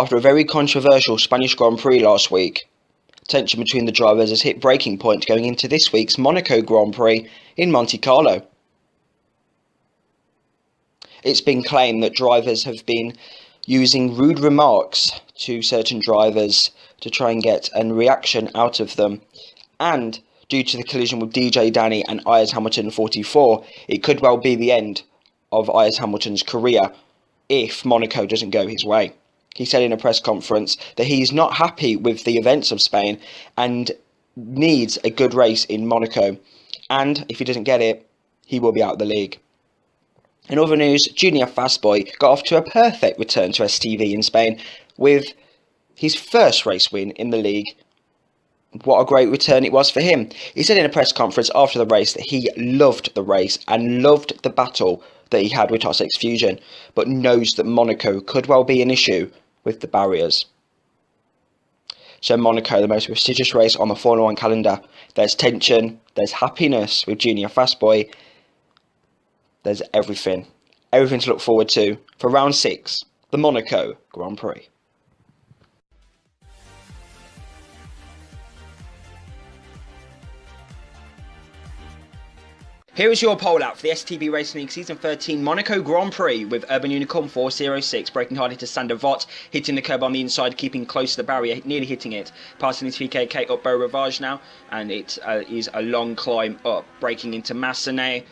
after a very controversial Spanish Grand Prix last week. Tension between the drivers has hit breaking point going into this week's Monaco Grand Prix in Monte Carlo. It's been claimed that drivers have been using rude remarks to certain drivers to try and get a reaction out of them, and due to the collision with DJ Danny and Ayers Hamilton 44, it could well be the end of Ayers Hamilton's career if Monaco doesn't go his way. He said in a press conference that he is not happy with the events of Spain and needs a good race in Monaco, and if he doesn't get it, he will be out of the league. In other news, Junior Fastboy got off to a perfect return to STB in Spain with his first race win in the league. What a great return it was for him. He said in a press conference after the race that he loved the race and loved the battle that he had with Toxic Fusion, but knows that Monaco could well be an issue with the barriers. So Monaco, the most prestigious race on the Formula 1 calendar. There's tension, there's happiness with Junior Fastboy. There's everything to look forward to for round 6, the Monaco Grand Prix. Here is your poll out for the STB Racing League Season 13 Monaco Grand Prix with Urban Unicorn 406 braking hard into Sander Vott, hitting the curb on the inside, keeping close to the barrier, nearly hitting it, passing his VKK up Beau Rivage now, and it is a long climb up, braking into Massenet,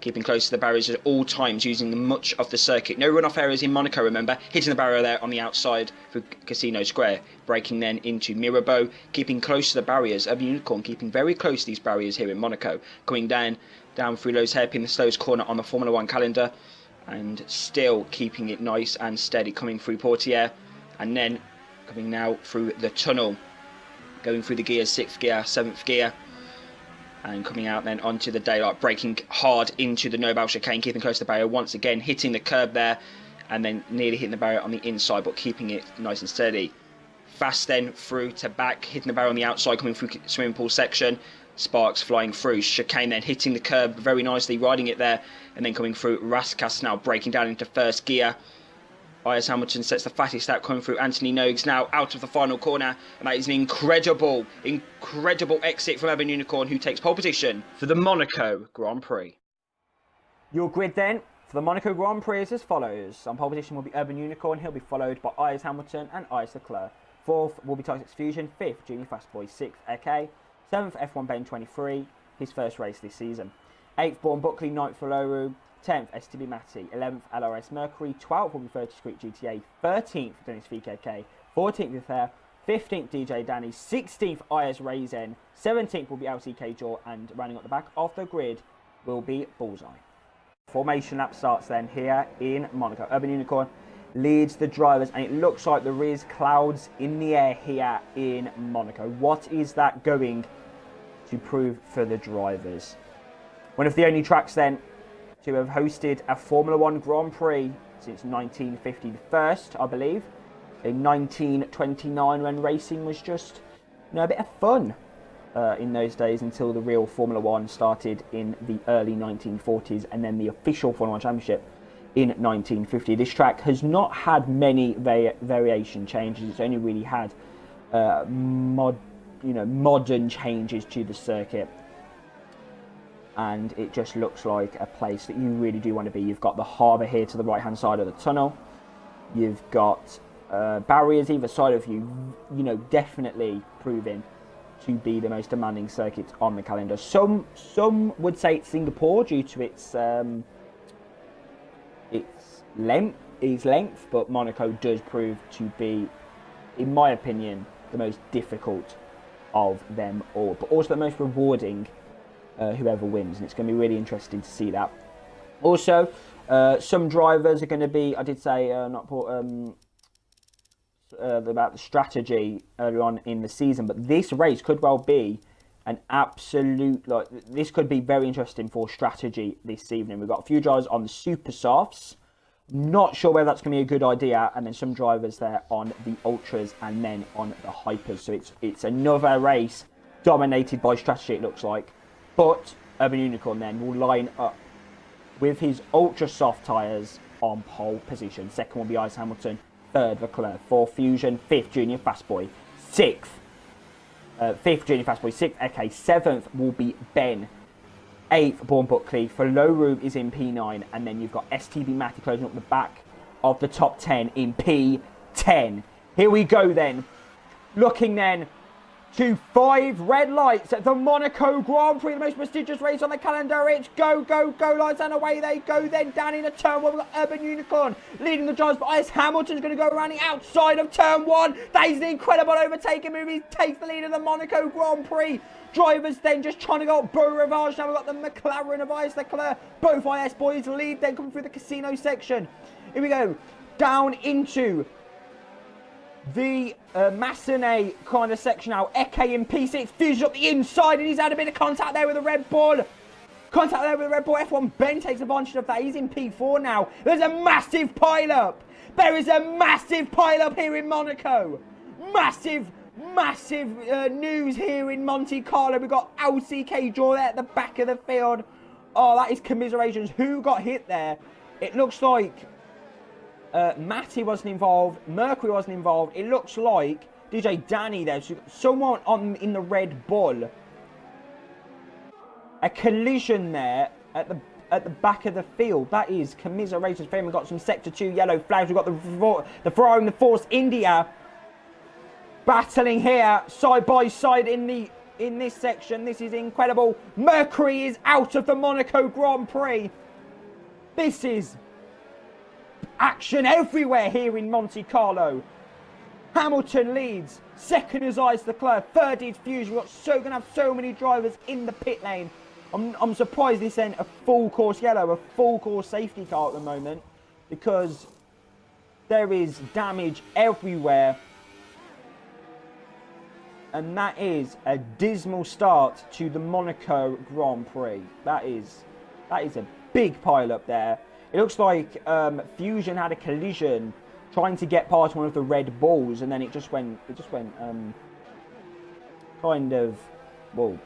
keeping close to the barriers at all times, using much of the circuit. No runoff areas in Monaco, remember, hitting the barrier there on the outside for Casino Square, braking then into Mirabeau, keeping close to the barriers. Urban Unicorn keeping very close to these barriers here in Monaco, coming down through Lowe's hairpin, the slowest corner on the Formula 1 calendar, and still keeping it nice and steady, coming through Portier, and then coming now through the tunnel, going through the gears, 6th gear, 7th gear, and coming out then onto the daylight, braking hard into the Nobel chicane, keeping close to the barrier, once again hitting the curb there, and then nearly hitting the barrier on the inside, but keeping it nice and steady. Fast then through to back, hitting the barrier on the outside, coming through swimming pool section, Sparks flying through, chicane then hitting the curb very nicely, riding it there, and then coming through Raskas now, breaking down into first gear. Ayers Hamilton sets the fattest out, coming through Anthony Nogues now out of the final corner, and that is an incredible exit from Urban Unicorn, who takes pole position for the Monaco Grand Prix. Your grid then for the Monaco Grand Prix is as follows. On pole position will be Urban Unicorn, he'll be followed by Ayers Hamilton and Ayers Leclerc. 4th will be Toxic Fusion, 5th Junior Fastboy, 6th AK, 7th F1 Ben 23, his first race this season. 8th Born Buckley, 9th Faloru, 10th STB Matty, 11th LRS Mercury, 12th will be 30 Street GTA, 13th Dennis VKK, 14th Ether, 15th DJ Danny, 16th Ayers Raisin, 17th will be LCK Jaw, and running up the back of the grid will be Bullseye. Formation lap starts then here in Monaco. Urban Unicorn leads the drivers, and it looks like there is clouds in the air here in Monaco. What is that going to prove for the drivers? One of the only tracks then to have hosted a Formula 1 Grand Prix since 1950, the first, I believe, in 1929, when racing was just, a bit of fun in those days, until the real Formula 1 started in the early 1940s, and then the official Formula 1 Championship in 1950. This track has not had many variation changes. It's only really had modern changes to the circuit, and it just looks like a place that you really do want to be. You've got the harbour here to the right hand side of the tunnel. You've got barriers either side of you, definitely proving to be the most demanding circuit on the calendar. Some would say it's Singapore due to its length, but Monaco does prove to be, in my opinion, the most difficult of them all, but also the most rewarding, whoever wins, and it's going to be really interesting to see that. Also, some drivers are going to be, I did say about the strategy earlier on in the season, but this race could well be an absolute, this could be very interesting for strategy this evening. We've got a few drivers on the super softs, not sure whether that's going to be a good idea, and then some drivers there on the ultras and then on the hypers. So it's another race dominated by strategy, it looks like. But Urban Unicorn then will line up with his ultra soft tyres on pole position. Second will be Ayers Hamilton, Third, Leclerc. Fourth, Fusion. Fifth, Junior Fastboy. Sixth, fifth, Junior Fastboy. Sixth, okay. Seventh will be Ben. Eighth, Born Buckley. For low room is in P9. And then you've got STB Matty closing up the back of the top 10 in P10. Here we go then. Looking then to 5 red lights at the Monaco Grand Prix, the most prestigious race on the calendar. It's go, go, go, lights, and away they go. Then down in the turn 1, we've got Urban Unicorn leading the drivers, but Ice Hamilton's going to go around the outside of turn 1. That is the incredible overtaking move. He takes the lead of the Monaco Grand Prix. Drivers then just trying to go Beau Rivage. Now we've got the McLaren of Ice Leclerc. Both IS boys lead, then coming through the casino section. Here we go, down into the Massenet kind of section now. Eke in P6, Fusion up the inside, and he's had a bit of contact there with the Red Bull. Contact there with the Red Bull. F1 Ben takes advantage of that. He's in P4 now. There's a massive pile-up. There is a massive pile-up here in Monaco. Massive news here in Monte Carlo. We've got LCK draw there at the back of the field. Oh, that is commiserations. Who got hit there? It looks like Matty wasn't involved. Mercury wasn't involved. It looks like DJ Danny there. So someone in the Red Bull. A collision there at the back of the field. That is commiserations. We've got some Sector 2 yellow flags. We've got the Ferrari and the Force India battling here side by side in this section. This is incredible. Mercury is out of the Monaco Grand Prix. This is action everywhere here in Monte Carlo. Hamilton leads. Second is Ice Leclerc. Third is Fusion. We're going to have so many drivers in the pit lane. I'm surprised this ain't a full course yellow, a full course safety car at the moment, because there is damage everywhere. And that is a dismal start to the Monaco Grand Prix. That is a big pile up there. It looks like Fusion had a collision trying to get past one of the Red Bulls, and then it just went kind of, well,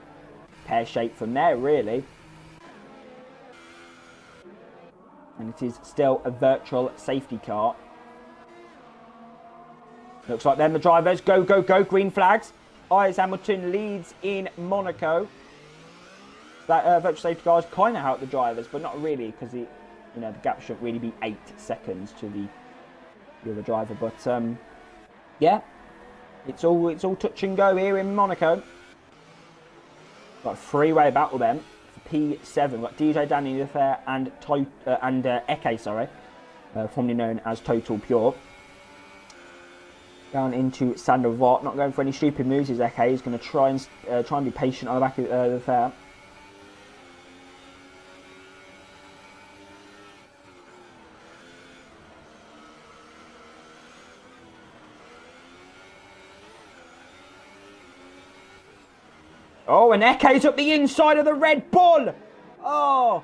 pear-shaped from there, really. And it is still a virtual safety car. Looks like then the drivers go, go, go, green flags. Ice Hamilton leads in Monaco. That virtual safety car is kind of out the drivers, but not really, because the gap shouldn't really be 8 seconds to the other driver. But yeah, it's all touch and go here in Monaco. Got a three-way battle then for P7. We've got DJ Danny Lefebvre and Eke, formerly known as Total Pure. Down into Sander Vort, not going for any stupid moves. Is Eke. He's going to try and be patient on the back of the fair. Oh, and Eke's up the inside of the Red Bull. Oh,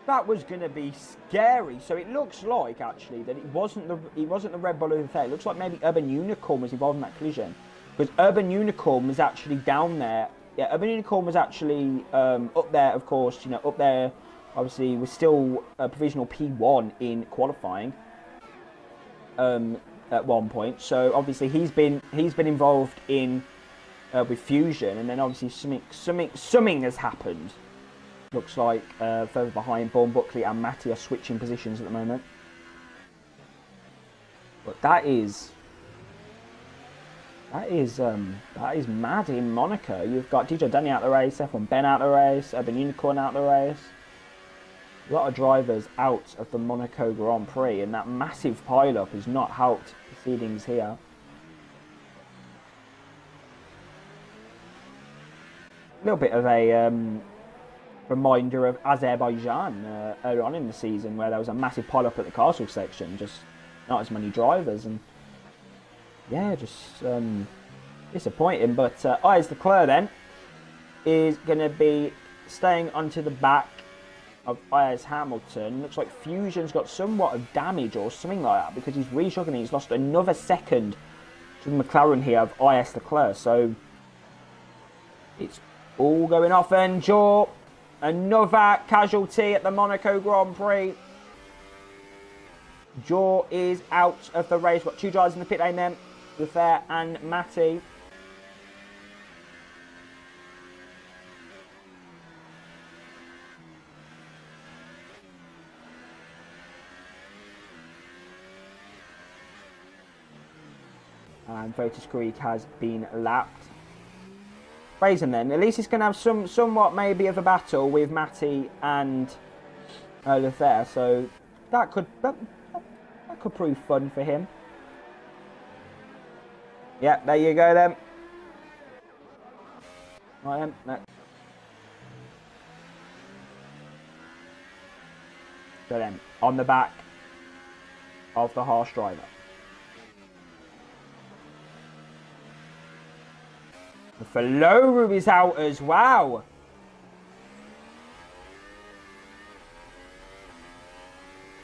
that was going to be scary. So it looks like, actually, that it wasn't the Red Bull over there. It looks like maybe Urban Unicorn was involved in that collision. Because Urban Unicorn was actually down there. Yeah, Urban Unicorn was actually up there, of course. Up there, obviously, was still a provisional P1 in qualifying at one point. So, obviously, he's been involved in with Fusion, and then obviously something has happened. Looks like further behind, Born Buckley and Matty are switching positions at the moment. But that is mad in Monaco. You've got DJ Danny out the race, F1 Ben out the race, Urban Unicorn out the race. A lot of drivers out of the Monaco Grand Prix, and that massive pile-up has not helped proceedings here. A little bit of a reminder of Azerbaijan earlier on in the season, where there was a massive pile-up at the castle section, just not as many drivers, and yeah, just disappointing. But Ice Leclerc then is going to be staying onto the back of Ice Hamilton. Looks like Fusion's got somewhat of damage or something like that, because he's really struggling. He's lost another second to the McLaren here of Ice Leclerc, so it's all going off, and draw. Another casualty at the Monaco Grand Prix. Jaw is out of the race. Got 2 drivers in the pit lane then. Leclerc and Matty. And Votus Greek has been lapped. Brazen then. At least he's going to have somewhat maybe of a battle with Matty and Leclerc. So that could prove fun for him. Yeah, there you go then. Right then. No. So then, on the back of the harsh driver. Faloru is out as well.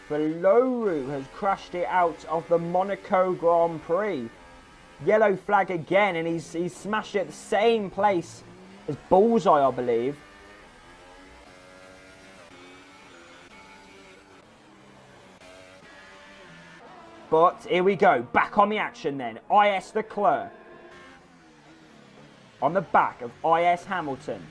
Faloru has crashed it out of the Monaco Grand Prix. Yellow flag again, and he's smashed it at the same place as Bullseye, I believe. But here we go, back on the action then. IS Leclerc. On the back of IS Hamilton.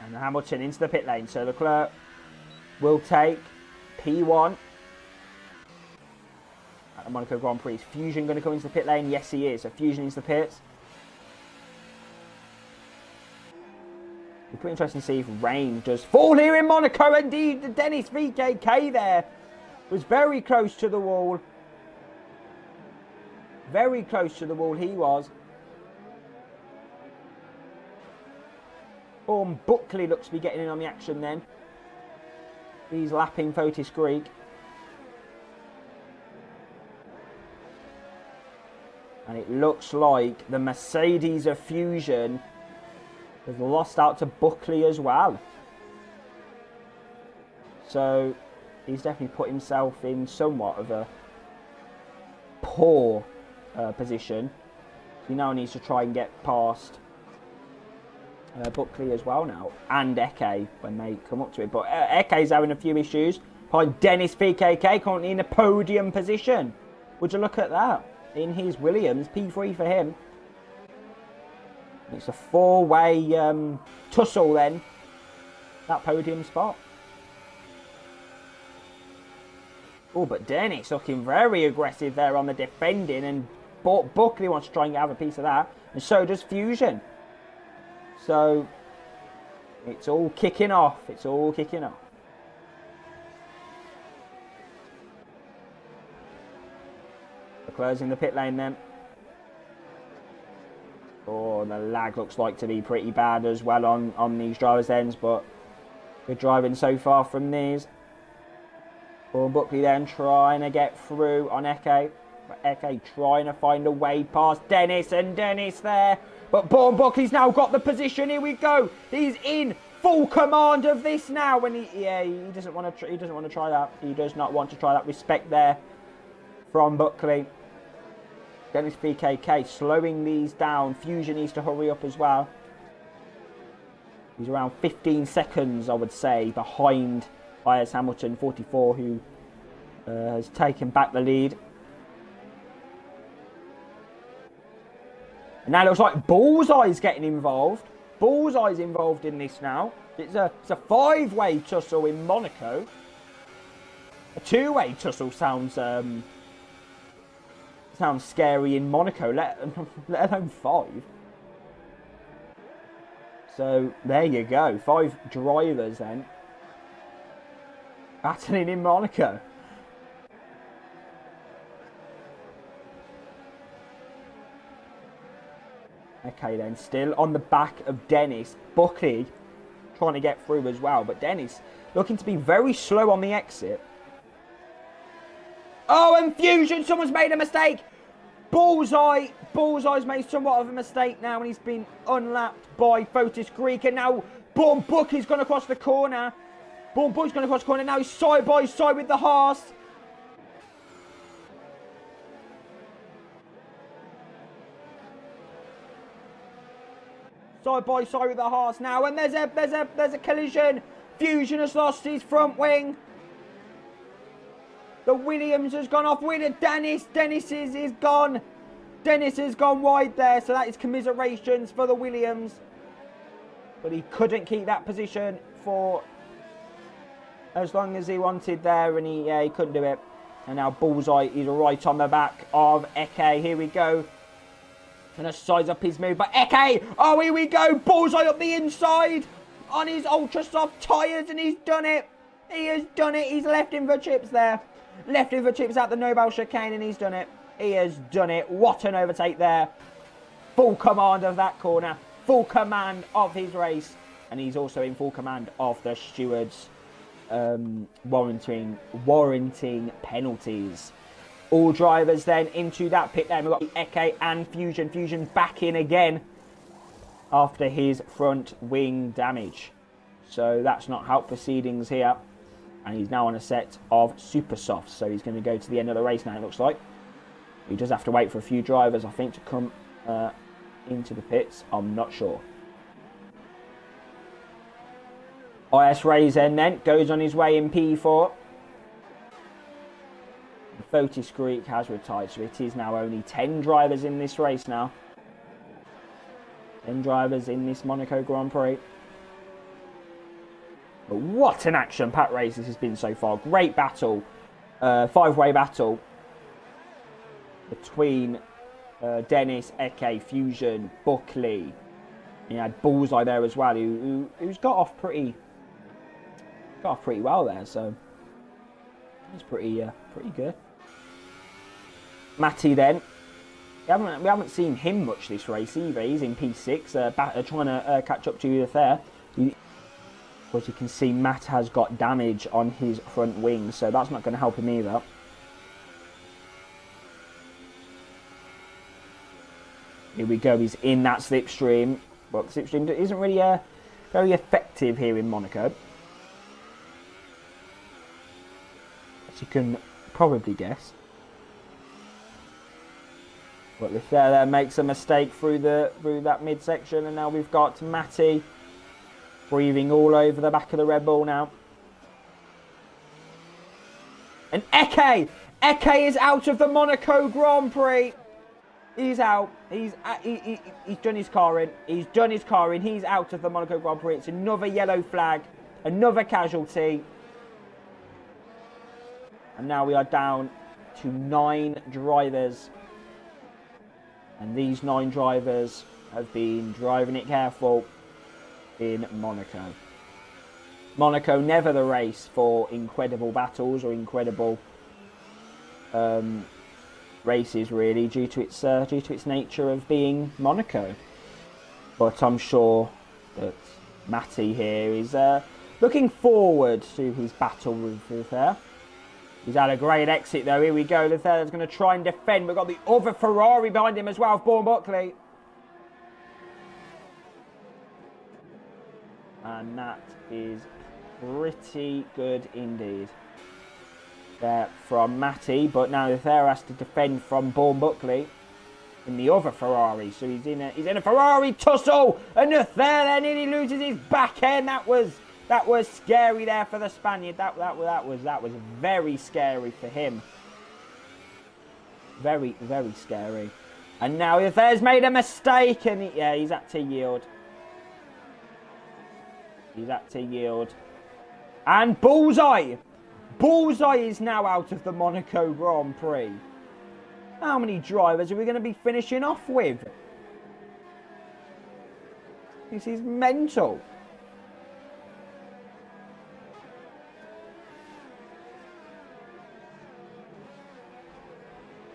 And Hamilton into the pit lane. So Leclerc will take P1 at the Monaco Grand Prix. Is Fusion going to come into the pit lane? Yes, he is. So Fusion into the pits. It'll be pretty interesting to see if rain does fall here in Monaco. Indeed, the Dennis VKK there was very close to the wall. Very close to the wall he was. Buckley looks to be getting in on the action then. He's lapping Fotis Greek. And it looks like the Mercedes of Fusion has lost out to Buckley as well. So he's definitely put himself in somewhat of a poor position. He now needs to try and get past Buckley as well now, and Eke when they come up to it. But Eke's having a few issues. Behind Dennis VKK, currently in a podium position. Would you look at that? In his Williams, P3 for him. It's a 4-way tussle then, that podium spot. Oh, but Dennis looking very aggressive there on the defending, and Buckley wants to try and have a piece of that, and so does Fusion. So, it's all kicking off. It's all kicking off. Leclerc's in the pit lane then. Oh, the lag looks like to be pretty bad as well on these drivers' ends, but good driving so far from these. Oh, Buckley then trying to get through on Eke. But Eke trying to find a way past Dennis, and Dennis there. But Buckley's now got the position. Here we go. He's in full command of this now, and he doesn't want to. He doesn't want to try that. He does not want to try that. Respect there from Buckley. Dennis VKK slowing these down. Fusion needs to hurry up as well. He's around 15 seconds, I would say, behind IS Hamilton 44, who has taken back the lead. And now it looks like Bullseye's getting involved. Bullseye's involved in this now. It's a 5-way tussle in Monaco. A 2-way tussle sounds scary in Monaco, let alone 5. So there you go, 5 drivers then battling in Monaco. Okay then, still on the back of Dennis. Buckley trying to get through as well, but Dennis looking to be very slow on the exit. Oh, and Fusion, someone's made a mistake. Bullseye's made somewhat of a mistake now, and he's been unlapped by Fotis Greek, and now Buckley's gone across the corner. Born Boy's going across the corner. Now he's side by side with the Haas. Side by side with the Haas now. And there's a collision. Fusion has lost his front wing. The Williams has gone off with it. Dennis is gone. Dennis has gone wide there. So that is commiserations for the Williams. But he couldn't keep that position for as long as he wanted there. And he couldn't do it. And now Bullseye is right on the back of Eke. Here we go. Going to size up his move. But Eke. Oh, here we go. Bullseye up the inside. On his ultra soft tyres. And he's done it. He has done it. He's left him for chips there. Left him for chips at the Nobel chicane, and he's done it. He has done it. What an overtake there. Full command of that corner. Full command of his race. And he's also in full command of the stewards warranting penalties. All drivers then into that pit lane. We've got Eke and Fusion. Fusion back in again after his front wing damage. So that's not helped proceedings here. And he's now on a set of super softs. So he's going to go to the end of the race now, it looks like. He does have to wait for a few drivers, I think, to come into the pits. I'm not sure. IS Raisin then goes on his way in P4. Fotis Greek has retired. So it is now only 10 drivers in this race now. 10 drivers in this Monaco Grand Prix. But what an action-packed race this has been so far. Great battle. Five-way battle between Dennis, Eke, Fusion, Buckley. He had Bullseye there as well, who's got off pretty well there. So it's pretty good. Matty then. We haven't seen him much this race either. He's in P6, trying to catch up to you there. As you can see, Matt has got damage on his front wing, so that's not going to help him either. Here we go, he's in that slipstream. But the slipstream isn't really very effective here in Monaco, as you can probably guess. But Leclerc there makes a mistake through that midsection, and now we've got Matty breathing all over the back of the Red Bull now. And Eke is out of the Monaco Grand Prix. He's out. He's done his car in. He's done his car in. He's out of the Monaco Grand Prix. It's another yellow flag. Another casualty. And now we are down to 9 drivers. And these 9 drivers have been driving it careful in Monaco. Monaco never the race for incredible battles or incredible races, really, due to its nature of being Monaco. But I'm sure that Matty here is looking forward to his battle with Leclerc. He's had a great exit though. Here we go. Leclerc is going to try and defend. We've got the other Ferrari behind him as well, Born Buckley. And that is pretty good indeed there from Matty. But now Leclerc has to defend from Born Buckley in the other Ferrari. So he's in a Ferrari tussle, and Leclerc there nearly loses his back end. That was scary there for the Spaniard. That was very scary for him. Very, very scary. And now Leclerc's made a mistake, and he's had to yield. He's had to yield. And Bullseye! Bullseye is now out of the Monaco Grand Prix. How many drivers are we going to be finishing off with? This is mental.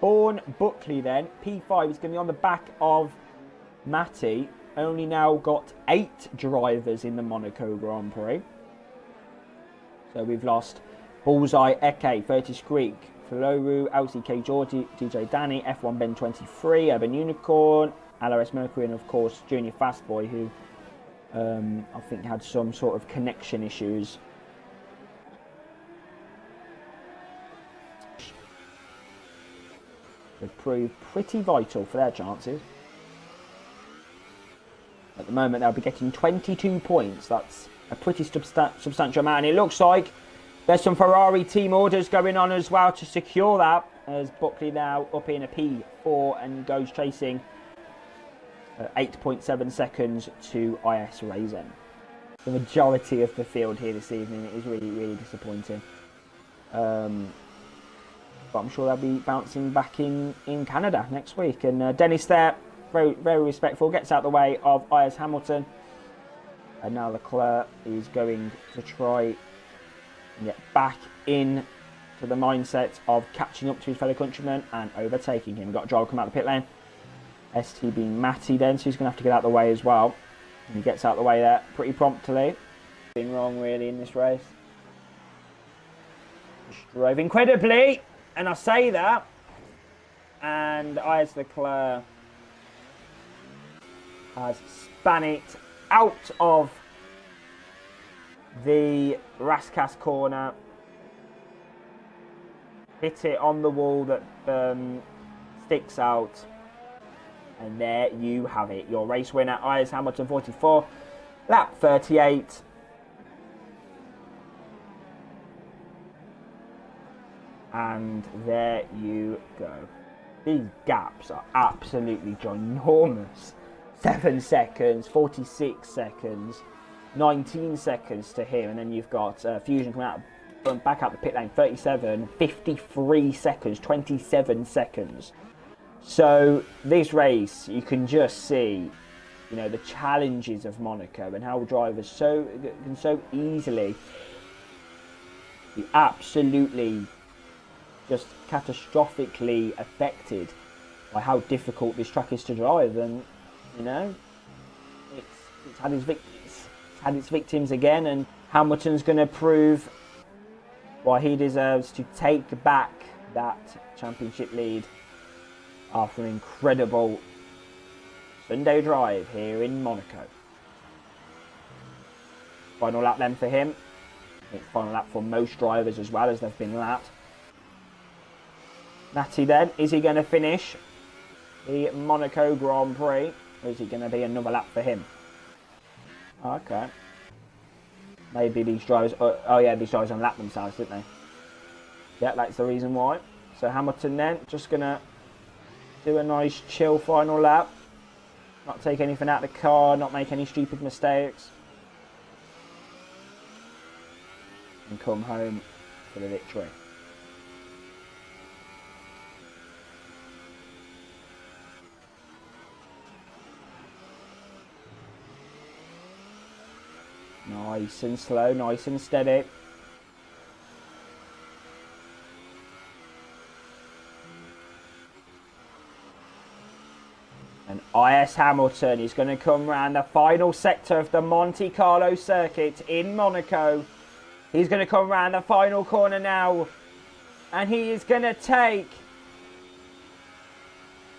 Born Buckley then. P5 is going to be on the back of Matty. Only now got 8 drivers in the Monaco Grand Prix. So we've lost Bullseye, Eke, Fotis Greek, Floru, LCK Georgie, DJ Danny, F1 Ben 23, Urban Unicorn, LRS Mercury, and of course Junior Fastboy, who I think had some sort of connection issues Would prove pretty vital for their chances. At the moment, they'll be getting 22 points. That's a pretty substantial amount. And it looks like there's some Ferrari team orders going on as well to secure that, as Buckley now up in a P4 and goes chasing 8.7 seconds to IS Raisin. The majority of the field here this evening is really, really disappointing. But I'm sure they'll be bouncing back in Canada next week. And Dennis there, very, very respectful, gets out the way of IS Hamilton. And now Leclerc is going to try and get back in to the mindset of catching up to his fellow countrymen and overtaking him. We've got a driver come out of the pit lane. STB Matty then, so he's going to have to get out of the way as well. And he gets out of the way there pretty promptly. Been wrong really in this race. Just drove incredibly. And I say that, and IS Leclerc has span it out of the Rascasse corner, hit it on the wall that sticks out, and there you have it. Your race winner, IS Hamilton 44, lap 38. And there you go. These gaps are absolutely ginormous. 7 seconds, 46 seconds, 19 seconds to him. And then you've got Fusion coming out from back out the pit lane, 37, 53 seconds, 27 seconds. So this race, you can just see, you know, the challenges of Monaco and how drivers can so easily be absolutely just catastrophically affected by how difficult this track is to drive. And you know, it's had its victims again, and Hamilton's going to prove why he deserves to take back that championship lead after an incredible Sunday drive here in Monaco. Final lap then for him. It's final lap for most drivers as well, as they've been lapped. Matty then, is he going to finish the Monaco Grand Prix, or is it going to be another lap for him? Okay. Maybe these drivers, oh yeah, these drivers unlapped themselves, didn't they? Yeah, that's the reason why. So Hamilton then, just going to do a nice chill final lap. Not take anything out of the car, not make any stupid mistakes. And come home for the victory. Nice and slow, nice and steady. And IS Hamilton is going to come round the final sector of the Monte Carlo circuit in Monaco. He's going to come round the final corner now. And he is going to take,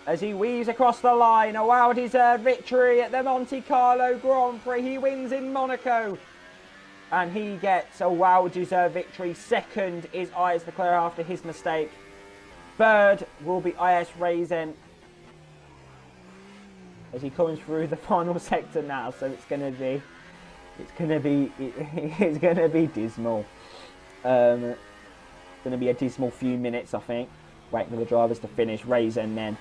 as he weaves across the line, a well-deserved victory at the Monte Carlo Grand Prix. He wins in Monaco. And he gets a well-deserved victory. Second is IS Leclerc after his mistake. Third will be IS Raisin, as he comes through the final sector now. So it's going to be dismal. It's going to be a dismal few minutes, I think, waiting for the drivers to finish. Raisin then.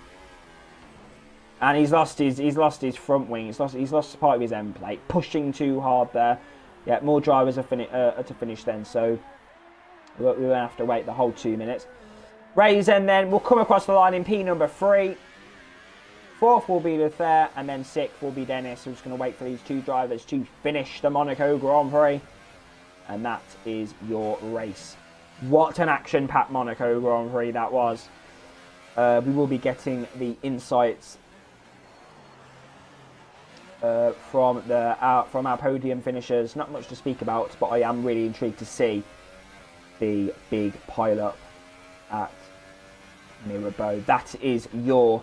And he's lost his front wing. He's lost part of his end plate. Pushing too hard there. Yeah, more drivers are to finish then. So we'll have to wait the whole 2 minutes. Raisin then will come across the line in P number 3. Fourth will be Leclerc, and then sixth will be Dennis. We're just going to wait for these two drivers to finish the Monaco Grand Prix. And that is your race. What an action-packed Monaco Grand Prix that was. We will be getting the insights from our podium finishers. Not much to speak about, but I am really intrigued to see the big pile-up at Mirabeau. That is your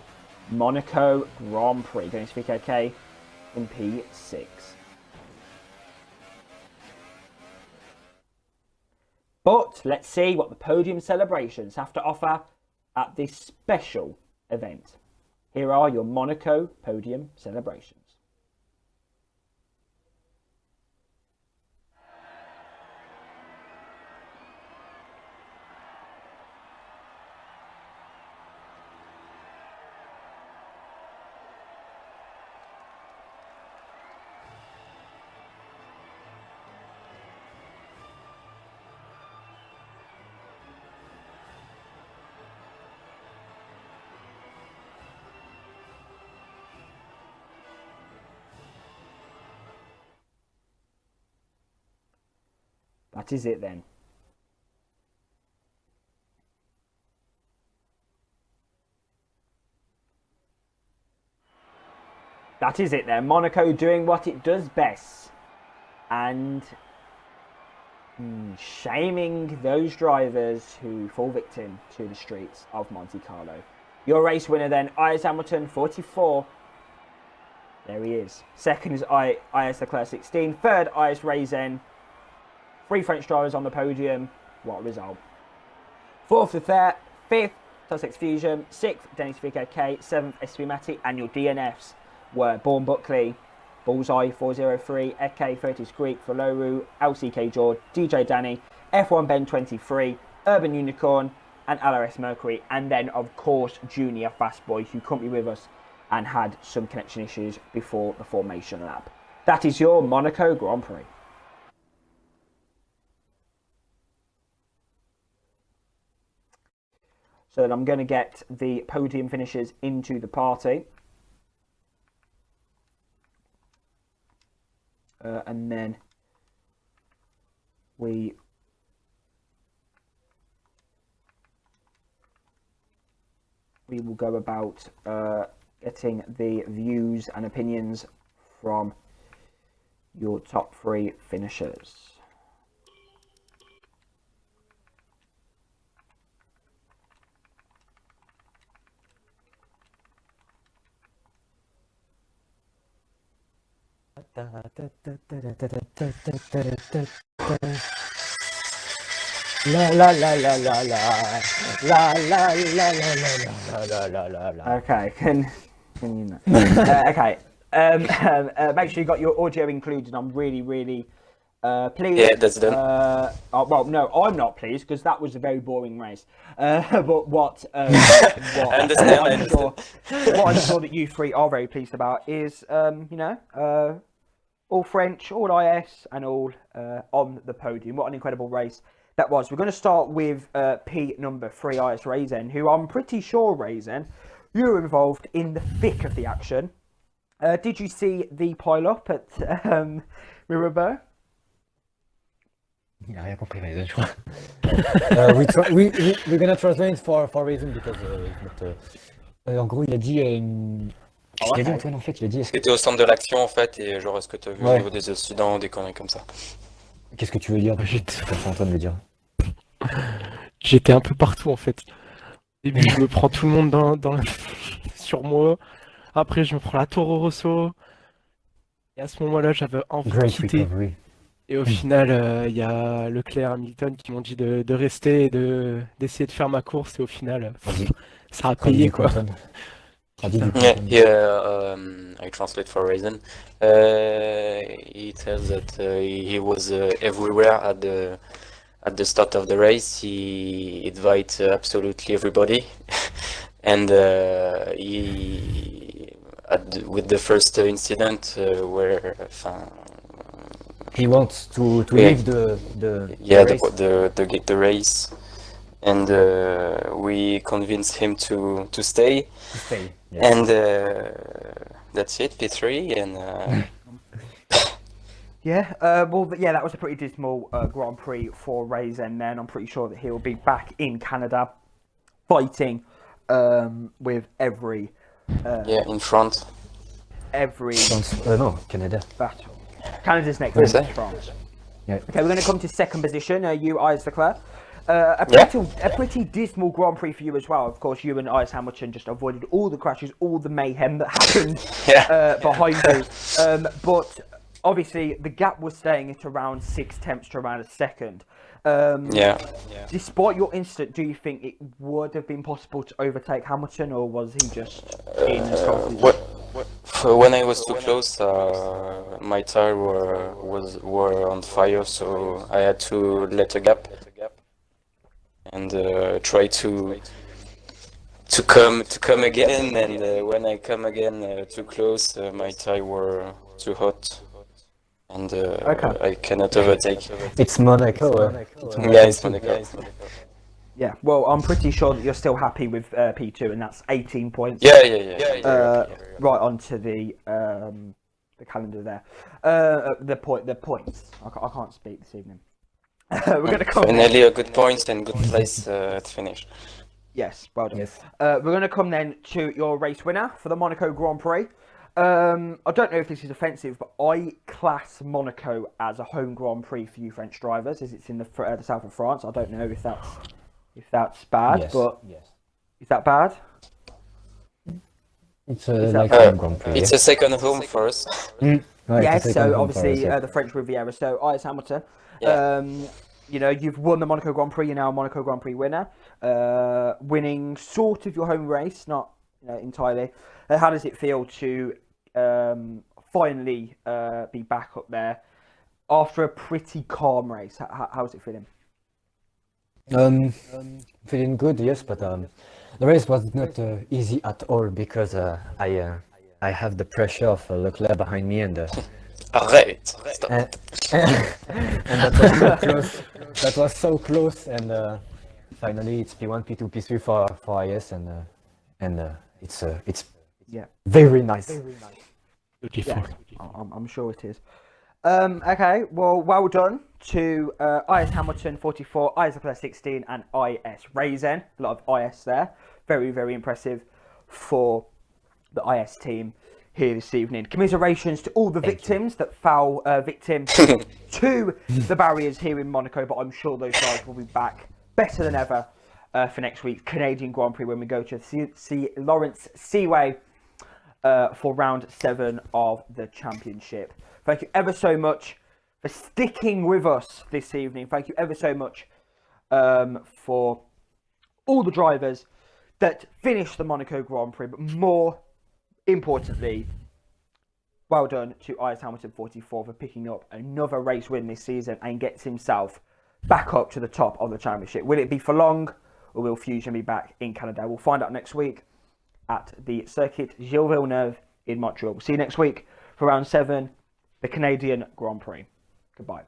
Monaco Grand Prix. Dennis VKK in P6. But let's see what the podium celebrations have to offer at this special event. Here are your Monaco podium celebrations. That is it then. That is it then. Monaco doing what it does best. And shaming those drivers who fall victim to the streets of Monte Carlo. Your race winner then, Lewis Hamilton, 44. There he is. Second is Lewis Leclerc, 16. Third, Lewis Raisin. 3 French drivers on the podium. What a result. Fourth, fifth, Sussex Fusion. Sixth, Dennis VKK. Seventh, STB Matti. And your DNFs were Bourne Buckley, Bullseye 403, Eke 30 Greek, Valoru, LCK George, DJ Danny, F1 Ben 23, Urban Unicorn, and LRS Mercury. And then, of course, Junior Fastboy, who couldn't be with us and had some connection issues before the formation lap. That is your Monaco Grand Prix. So then I'm going to get the podium finishers into the party. And then we will go about getting the views and opinions from your top 3 finishers. La la la la la la la la la la la la. Okay, can you know? Okay, make sure you got your audio included. I'm really pleased. Yeah, that's done. Well, no, I'm not pleased because that was a very boring race. But what I'm sure that you 3 are very pleased about is, all French, all IS, and all on the podium. What an incredible race that was. We're going to start with P number 3, IS Raisin, who I'm pretty sure, Raisin, you were involved in the thick of the action. Did you see the pile-up at Mirabeau? Il a rien compris, Raisin, je crois. We're gonna translate for Raisin because en gros, il a dit. Qu'est-ce qu'il a dit, Antoine, en fait? Il a dit. C'était au centre de l'action, en fait, et genre, est-ce que tu as vu au niveau des accidents, des conneries comme ça? Qu'est-ce que tu veux dire? Comme Antoine veut dire. J'étais un peu partout, en fait. Au début, je me prends tout le monde sur moi. Après, je me prends la Toro Rosso. Et à ce moment-là, j'avais envie de quitter. Recovery. Et au final, il y a Leclerc et Hamilton qui m'ont dit de rester et d'essayer de faire ma course. Et au final, ça a payé, quoi. Yeah, I translate for Raisin. He tells that he was everywhere at the start of the race. He invites absolutely everybody, and with the first incident where he wants to leave the race. the race, and we convinced him to stay. Yes. And that's it, P3, and that was a pretty dismal Grand Prix for Raisin. Then I'm pretty sure that he'll be back in Canada, fighting with every in front. Every no, Canada battle. Canada's next is France. Yeah. Okay, we're going to come to second position. You, Lewis Leclerc. A pretty dismal Grand Prix for you as well. Of course, you and Lewis Hamilton just avoided all the crashes, all the mayhem that happened behind you. But obviously, the gap was staying at around 6 tenths to around a second. Yeah. Despite your incident, do you think it would have been possible to overtake Hamilton, or was he just in as fast as When I was too close, my tire were on fire, so I had to let a gap and try to come again. And when I come again too close, my tire were too hot, and I cannot overtake. It's Monaco. Yeah, it's Monaco. Yeah, well, I'm pretty sure that you're still happy with P2, and that's 18 points. Yeah. Right onto the calendar there. The points. I can't speak this evening. We're going to come. Finally, a good point and good place at finish. Yes, well done. Yes. We're going to come then to your race winner for the Monaco Grand Prix. I don't know if this is offensive, but I class Monaco as a home Grand Prix for you French drivers, as it's in the south of France. I don't know if that's bad, Yes. but Yes. is that bad? It's like a Grand Prix. It's a second home for us. Right, Yes, it's a so second home obviously for us, the French Riviera. So Ice Hamilton, Yeah. you know, you've won the Monaco Grand Prix. You're now a Monaco Grand Prix winner, winning sort of your home race, not entirely. How does it feel to finally be back up there after a pretty calm race? How's it feeling? Feeling good, yes, but the race was not easy at all because I have the pressure of Leclerc behind me and Arrête! Stop. and that was so close. That was so close, and finally it's P1, P2, P3 for IS, and it's Yeah. very nice. Beautiful. I'm sure it is. Okay, well done to IS Hamilton 44, IS Leclerc 16, and IS Raisin. A lot of IS there. Very, very impressive for the IS team here this evening. Commiserations to all the victims that fell victim to the barriers here in Monaco, but I'm sure those guys will be back better than ever for next week's Canadian Grand Prix when we go to Lawrence Seaway for round 7 of the championship. Thank you ever so much for sticking with us this evening. Thank you ever so much for all the drivers that finished the Monaco Grand Prix, but more importantly, well done to IS Hamilton 44 for picking up another race win this season and gets himself back up to the top of the championship. Will it be for long, or will Fusion be back in Canada? We'll find out next week at the Circuit Gilles Villeneuve in Montreal. We'll see you next week for round 7, the Canadian Grand Prix. Goodbye.